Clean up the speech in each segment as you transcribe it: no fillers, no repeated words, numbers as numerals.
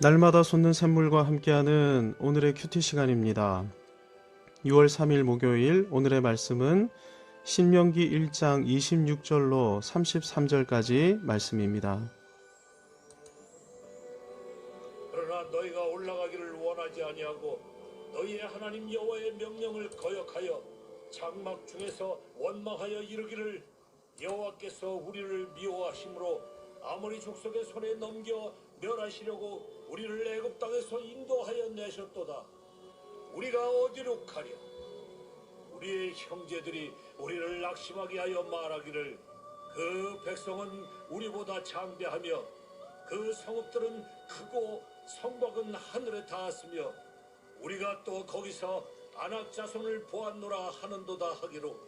날마다 솟는 샘물과 함께하는 오늘의 큐티 시간입니다. 6월 3일 목요일 오늘의 말씀은 신명기 1장 26절로 33절까지 말씀입니다. 그러나 너희가 올라가기를 원하지 아니하고 너희의 하나님 여호와의 명령을 거역하여 장막 중에서 원망하여 이르기를 여호와께서 우리를 미워하심으로 아모리 족속의 손에 넘겨 멸하시려고 우리를 애굽 땅에서 인도하여 내셨도다. 우리가 어디로 가랴? 우리의 형제들이 우리를 낙심하게 하여 말하기를 그 백성은 우리보다 장대하며 그 성읍들은 크고 성곽은 하늘에 닿았으며 우리가 또 거기서 아낙 자손을 보았노라 하는도다 하기로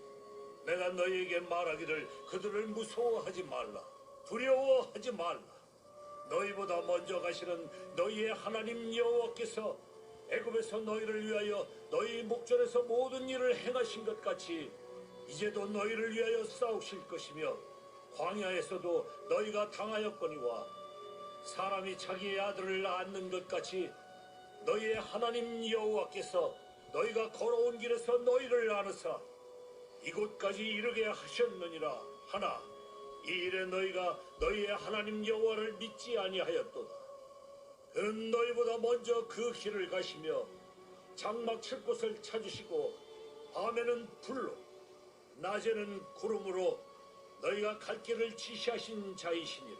내가 너희에게 말하기를 그들을 무서워하지 말라, 두려워하지 말라. 너희보다 먼저 가시는 너희의 하나님 여호와께서 애굽에서 너희를 위하여 너희 목전에서 모든 일을 행하신 것 같이 이제도 너희를 위하여 싸우실 것이며 광야에서도 너희가 당하였거니와 사람이 자기의 아들을 낳는 것 같이 너희의 하나님 여호와께서 너희가 걸어온 길에서 너희를 나누사 이곳까지 이르게 하셨느니라 하나 이 일에 너희가 너희의 하나님 여호와를 믿지 아니하였도다. 그는 너희보다 먼저 그 길을 가시며 장막 칠 곳을 찾으시고 밤에는 불로 낮에는 구름으로 너희가 갈 길을 지시하신 자이시니라.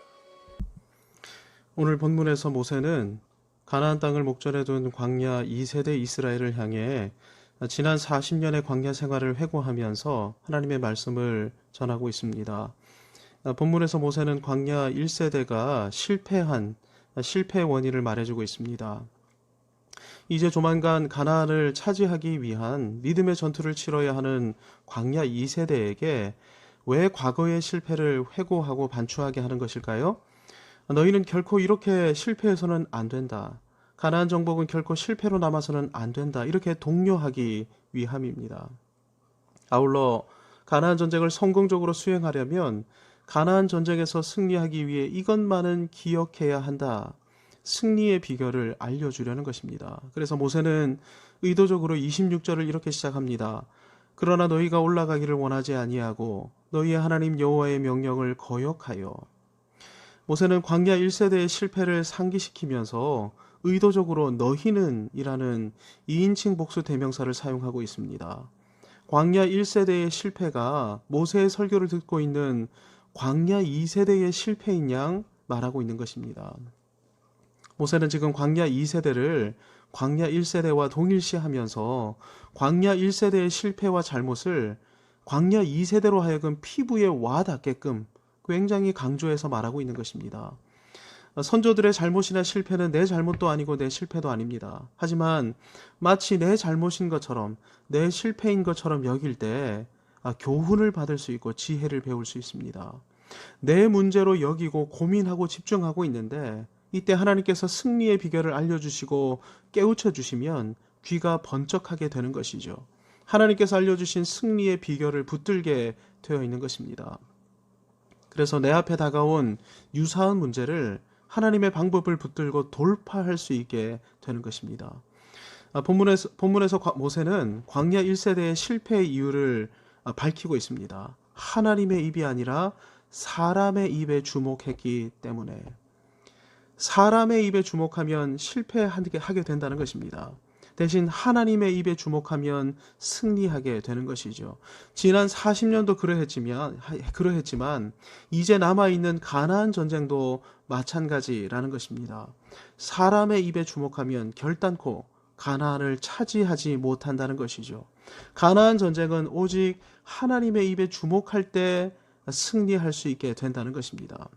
오늘 본문에서 모세는 가나안 땅을 목전에 둔 광야 2세대 이스라엘을 향해 지난 40년의 광야 생활을 회고하면서 하나님의 말씀을 전하고 있습니다. 본문에서 모세는 광야 1세대가 실패의 원인을 말해주고 있습니다. 이제 조만간 가나안을 차지하기 위한 믿음의 전투를 치러야 하는 광야 2세대에게 왜 과거의 실패를 회고하고 반추하게 하는 것일까요? 너희는 결코 이렇게 실패해서는 안 된다. 가나안 정복은 결코 실패로 남아서는 안 된다. 이렇게 독려하기 위함입니다. 아울러 가나안 전쟁을 성공적으로 수행하려면 가나안 전쟁에서 승리하기 위해 이것만은 기억해야 한다. 승리의 비결을 알려주려는 것입니다. 그래서 모세는 의도적으로 26절을 이렇게 시작합니다. 그러나 너희가 올라가기를 원하지 아니하고 너희의 하나님 여호와의 명령을 거역하여. 모세는 광야 1세대의 실패를 상기시키면서 의도적으로 너희는 이라는 2인칭 복수 대명사를 사용하고 있습니다. 광야 1세대의 실패가 모세의 설교를 듣고 있는 광야 2세대의 실패인 양 말하고 있는 것입니다. 모세는 지금 광야 2세대를 광야 1세대와 동일시하면서 광야 1세대의 실패와 잘못을 광야 2세대로 하여금 피부에 와닿게끔 굉장히 강조해서 말하고 있는 것입니다. 선조들의 잘못이나 실패는 내 잘못도 아니고 내 실패도 아닙니다. 하지만 마치 내 잘못인 것처럼 내 실패인 것처럼 여길 때 교훈을 받을 수 있고 지혜를 배울 수 있습니다. 내 문제로 여기고 고민하고 집중하고 있는데 이때 하나님께서 승리의 비결을 알려주시고 깨우쳐 주시면 귀가 번쩍하게 되는 것이죠. 하나님께서 알려주신 승리의 비결을 붙들게 되어 있는 것입니다. 그래서 내 앞에 다가온 유사한 문제를 하나님의 방법을 붙들고 돌파할 수 있게 되는 것입니다. 본문에서 모세는 광야 1세대의 실패의 이유를 밝히고 있습니다. 하나님의 입이 아니라 사람의 입에 주목했기 때문에. 사람의 입에 주목하면 실패하게 된다는 것입니다. 대신 하나님의 입에 주목하면 승리하게 되는 것이죠. 지난 40년도 그러했지만 이제 남아있는 가나안 전쟁도 마찬가지라는 것입니다. 사람의 입에 주목하면 결단코 가나안을 차지하지 못한다는 것이죠. 가나안 전쟁은 오직 하나님의 입에 주목할 때 승리할 수 있게 된다는 것입니다.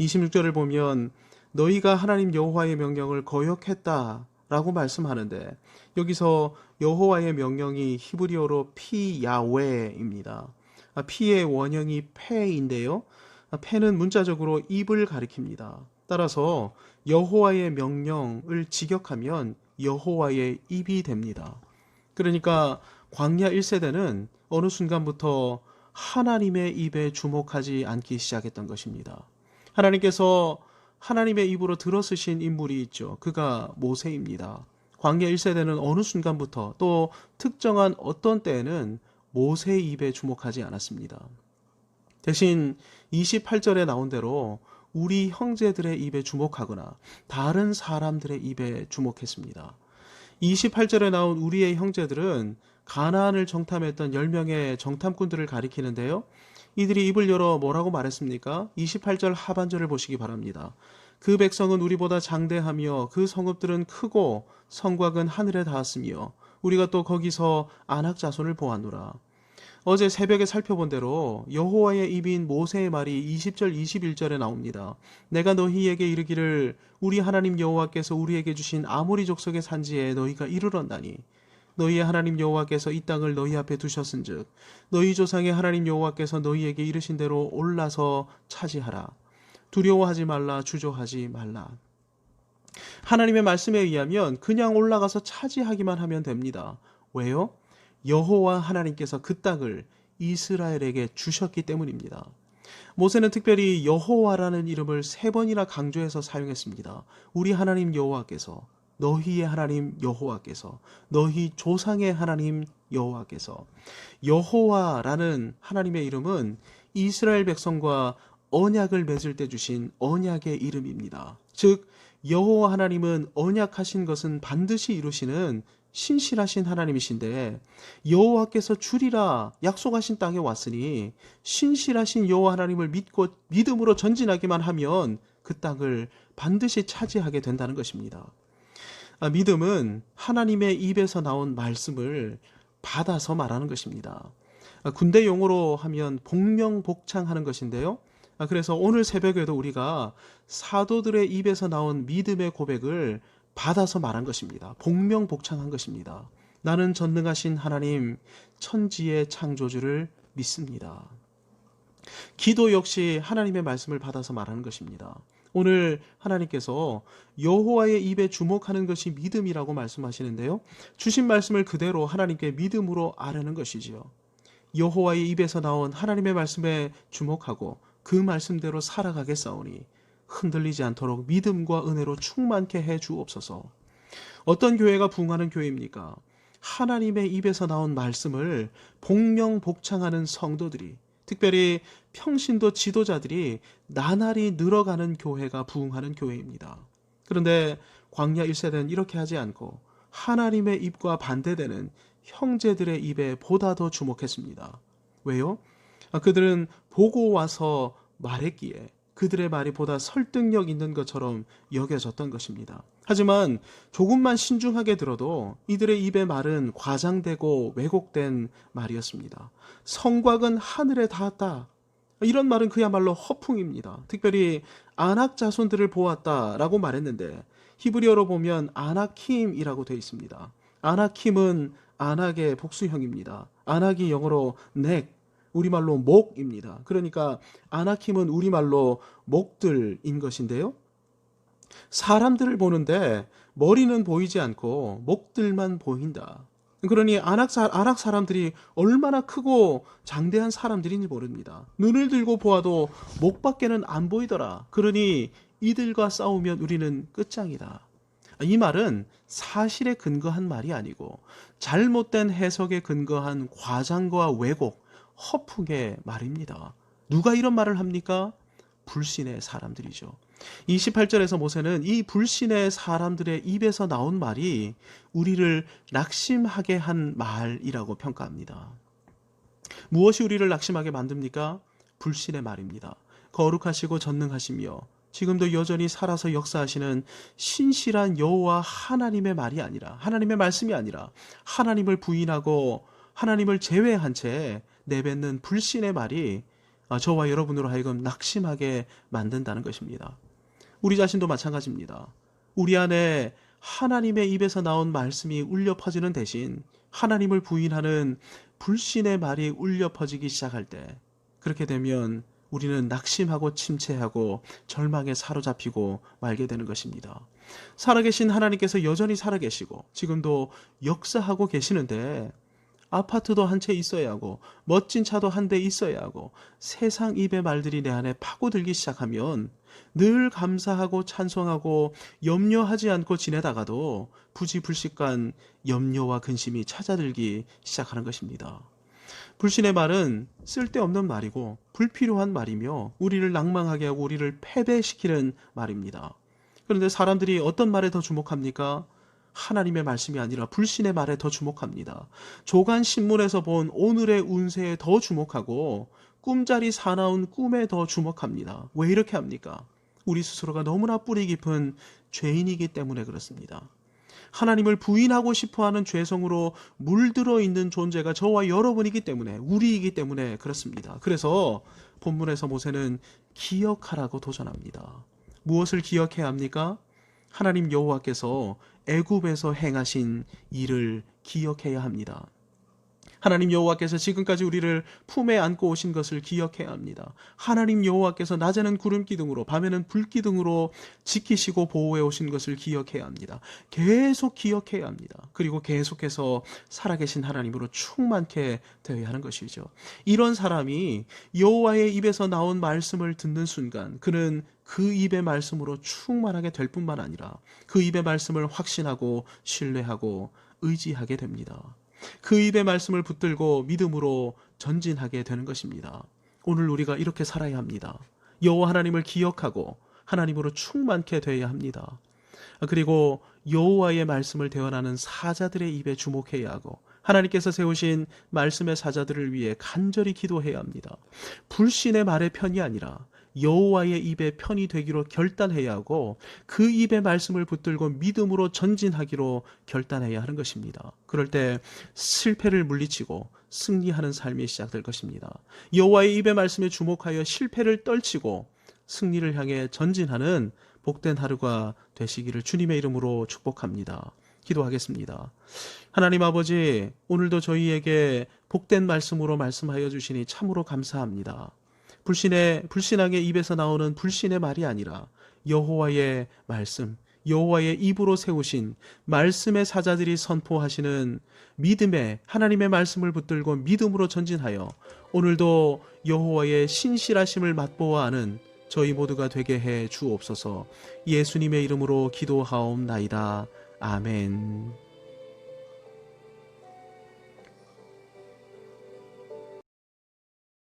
26절을 보면 너희가 하나님 여호와의 명령을 거역했다 라고 말씀하는데 여기서 여호와의 명령이 히브리어로 피야웨입니다. 피의 원형이 페인데요. 페는 문자적으로 입을 가리킵니다. 따라서 여호와의 명령을 직역하면 여호와의 입이 됩니다. 그러니까 광야 1세대는 어느 순간부터 하나님의 입에 주목하지 않기 시작했던 것입니다. 하나님께서 하나님의 입으로 들어쓰신 인물이 있죠. 그가 모세입니다. 광야 1세대는 어느 순간부터 또 특정한 어떤 때에는 모세의 입에 주목하지 않았습니다. 대신 28절에 나온 대로 우리 형제들의 입에 주목하거나 다른 사람들의 입에 주목했습니다. 28절에 나온 우리의 형제들은 가나안을 정탐했던 10명의 정탐꾼들을 가리키는데요. 이들이 입을 열어 뭐라고 말했습니까? 28절 하반절을 보시기 바랍니다. 그 백성은 우리보다 장대하며 그 성읍들은 크고 성곽은 하늘에 닿았으며 우리가 또 거기서 아낙 자손을 보았노라. 어제 새벽에 살펴본 대로 여호와의 입인 모세의 말이 20절 21절에 나옵니다. 내가 너희에게 이르기를 우리 하나님 여호와께서 우리에게 주신 아모리 족속의 산지에 너희가 이르렀나니 너희의 하나님 여호와께서 이 땅을 너희 앞에 두셨은즉 너희 조상의 하나님 여호와께서 너희에게 이르신 대로 올라서 차지하라. 두려워하지 말라, 주저하지 말라. 하나님의 말씀에 의하면 그냥 올라가서 차지하기만 하면 됩니다. 왜요? 여호와 하나님께서 그 땅을 이스라엘에게 주셨기 때문입니다. 모세는 특별히 여호와라는 이름을 3번이나 강조해서 사용했습니다. 우리 하나님 여호와께서, 너희의 하나님 여호와께서, 너희 조상의 하나님 여호와께서. 여호와라는 하나님의 이름은 이스라엘 백성과 언약을 맺을 때 주신 언약의 이름입니다. 즉 여호와 하나님은 언약하신 것은 반드시 이루시는 신실하신 하나님이신데 여호와께서 주리라 약속하신 땅에 왔으니 신실하신 여호와 하나님을 믿고 믿음으로 전진하기만 하면 그 땅을 반드시 차지하게 된다는 것입니다. 믿음은 하나님의 입에서 나온 말씀을 받아서 말하는 것입니다. 군대 용어로 하면 복명복창하는 것인데요. 그래서 오늘 새벽에도 우리가 사도들의 입에서 나온 믿음의 고백을 받아서 말한 것입니다. 복명복창한 것입니다. 나는 전능하신 하나님 천지의 창조주를 믿습니다. 기도 역시 하나님의 말씀을 받아서 말하는 것입니다. 오늘 하나님께서 여호와의 입에 주목하는 것이 믿음이라고 말씀하시는데요. 주신 말씀을 그대로 하나님께 믿음으로 아뢰는 것이지요. 여호와의 입에서 나온 하나님의 말씀에 주목하고 그 말씀대로 살아가겠사오니 흔들리지 않도록 믿음과 은혜로 충만케 해 주옵소서. 어떤 교회가 부흥하는 교회입니까? 하나님의 입에서 나온 말씀을 복명복창하는 성도들이, 특별히 평신도 지도자들이 나날이 늘어가는 교회가 부흥하는 교회입니다. 그런데 광야 1세대는 이렇게 하지 않고 하나님의 입과 반대되는 형제들의 입에 보다 더 주목했습니다. 왜요? 그들은 보고 와서 말했기에 그들의 말이 보다 설득력 있는 것처럼 여겨졌던 것입니다. 하지만 조금만 신중하게 들어도 이들의 입의 말은 과장되고 왜곡된 말이었습니다. 성곽은 하늘에 닿았다. 이런 말은 그야말로 허풍입니다. 특별히 아낙 자손들을 보았다라고 말했는데 히브리어로 보면 아나킴이라고 되어 있습니다. 아나킴은 아낙의 복수형입니다. 아낙이 영어로 넥, 우리말로 목입니다. 그러니까 아나킴은 우리말로 목들인 것인데요. 사람들을 보는데 머리는 보이지 않고 목들만 보인다. 그러니 아낙 사람들이 얼마나 크고 장대한 사람들인지 모릅니다. 눈을 들고 보아도 목밖에는 안 보이더라. 그러니 이들과 싸우면 우리는 끝장이다. 이 말은 사실에 근거한 말이 아니고 잘못된 해석에 근거한 과장과 왜곡, 허풍의 말입니다. 누가 이런 말을 합니까? 불신의 사람들이죠. 28절에서 모세는 이 불신의 사람들의 입에서 나온 말이 우리를 낙심하게 한 말이라고 평가합니다. 무엇이 우리를 낙심하게 만듭니까? 불신의 말입니다. 거룩하시고 전능하시며 지금도 여전히 살아서 역사하시는 신실한 여호와 하나님의 말이 아니라, 하나님의 말씀이 아니라 하나님을 부인하고 하나님을 제외한 채 내뱉는 불신의 말이 저와 여러분으로 하여금 낙심하게 만든다는 것입니다. 우리 자신도 마찬가지입니다. 우리 안에 하나님의 입에서 나온 말씀이 울려 퍼지는 대신 하나님을 부인하는 불신의 말이 울려 퍼지기 시작할 때, 그렇게 되면 우리는 낙심하고 침체하고 절망에 사로잡히고 말게 되는 것입니다. 살아계신 하나님께서 여전히 살아계시고 지금도 역사하고 계시는데 아파트도 한 채 있어야 하고 멋진 차도 한 대 있어야 하고 세상 입의 말들이 내 안에 파고들기 시작하면 늘 감사하고 찬송하고 염려하지 않고 지내다가도 부지불식간 염려와 근심이 찾아들기 시작하는 것입니다. 불신의 말은 쓸데없는 말이고 불필요한 말이며 우리를 낭망하게 하고 우리를 패배시키는 말입니다. 그런데 사람들이 어떤 말에 더 주목합니까? 하나님의 말씀이 아니라 불신의 말에 더 주목합니다. 조간신문에서 본 오늘의 운세에 더 주목하고 꿈자리 사나운 꿈에 더 주목합니다. 왜 이렇게 합니까? 우리 스스로가 너무나 뿌리 깊은 죄인이기 때문에 그렇습니다. 하나님을 부인하고 싶어하는 죄성으로 물들어 있는 존재가 저와 여러분이기 때문에, 우리이기 때문에 그렇습니다. 그래서 본문에서 모세는 기억하라고 도전합니다. 무엇을 기억해야 합니까? 하나님 여호와께서 애굽에서 행하신 일을 기억해야 합니다. 하나님 여호와께서 지금까지 우리를 품에 안고 오신 것을 기억해야 합니다. 하나님 여호와께서 낮에는 구름 기둥으로 밤에는 불 기둥으로 지키시고 보호해 오신 것을 기억해야 합니다. 계속 기억해야 합니다. 그리고 계속해서 살아계신 하나님으로 충만케 되어야 하는 것이죠. 이런 사람이 여호와의 입에서 나온 말씀을 듣는 순간 그는 그 입의 말씀으로 충만하게 될 뿐만 아니라 그 입의 말씀을 확신하고 신뢰하고 의지하게 됩니다. 그 입의 말씀을 붙들고 믿음으로 전진하게 되는 것입니다. 오늘 우리가 이렇게 살아야 합니다. 여호와 하나님을 기억하고 하나님으로 충만케 되어야 합니다. 그리고 여호와의 말씀을 대언하는 사자들의 입에 주목해야 하고 하나님께서 세우신 말씀의 사자들을 위해 간절히 기도해야 합니다. 불신의 말의 편이 아니라 여호와의 입의 편이 되기로 결단해야 하고 그 입의 말씀을 붙들고 믿음으로 전진하기로 결단해야 하는 것입니다. 그럴 때 실패를 물리치고 승리하는 삶이 시작될 것입니다. 여호와의 입의 말씀에 주목하여 실패를 떨치고 승리를 향해 전진하는 복된 하루가 되시기를 주님의 이름으로 축복합니다. 기도하겠습니다. 하나님 아버지, 오늘도 저희에게 복된 말씀으로 말씀하여 주시니 참으로 감사합니다. 불신하게 입에서 나오는 불신의 말이 아니라 여호와의 말씀, 여호와의 입으로 세우신 말씀의 사자들이 선포하시는 믿음의 하나님의 말씀을 붙들고 믿음으로 전진하여 오늘도 여호와의 신실하심을 맛보아 아는 저희 모두가 되게 해 주옵소서. 예수님의 이름으로 기도하옵나이다. 아멘.